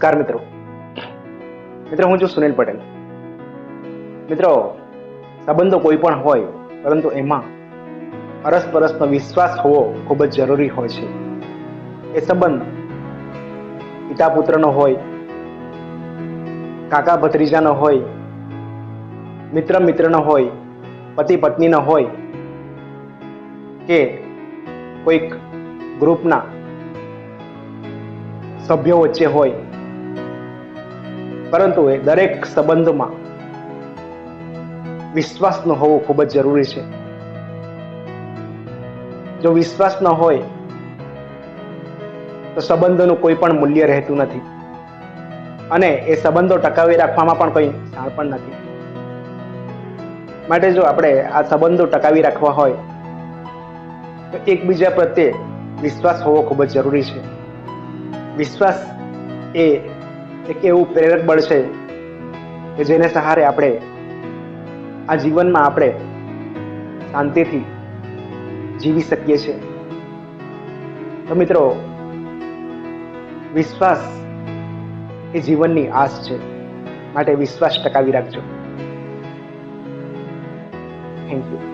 નમસ્કાર મિત્રો. હું છું સુનિલ પટેલ. મિત્રો, સંબંધો કોઈ પણ હોય, પરંતુ એમાં અરસપરસનો વિશ્વાસ હોવો ખૂબ જ જરૂરી હોય છે. એ સંબંધ પિતા પુત્રનો હોય, કાકા ભત્રીજાનો હોય, મિત્ર મિત્રનો હોય, પતિ પત્નીનો હોય, કે કોઈક ગ્રુપના સભ્યો વચ્ચે હોય, પરંતુ એ દરેક સંબંધમાં વિશ્વાસનો હોવો ખૂબ જ જરૂરી છે. જો વિશ્વાસ ન હોય તો સંબંધોનું કોઈ પણ મૂલ્ય રહેતું નથી, અને એ સંબંધો ટકાવી રાખવામાં પણ કોઈ સાર પણ નથી. માટે જો આપણે આ સંબંધો ટકાવી રાખવા હોય તો એકબીજા પ્રત્યે વિશ્વાસ હોવો ખૂબ જ જરૂરી છે. વિશ્વાસ એ એક એવું પ્રેરક બળ છે કે જેને સહારે આપણે આ જીવનમાં આપણે શાંતિથી જીવી શકીએ છીએ. તો મિત્રો, વિશ્વાસ એ જીવનની આસ છે, માટે વિશ્વાસ ટકાવી રાખજો. Thank you.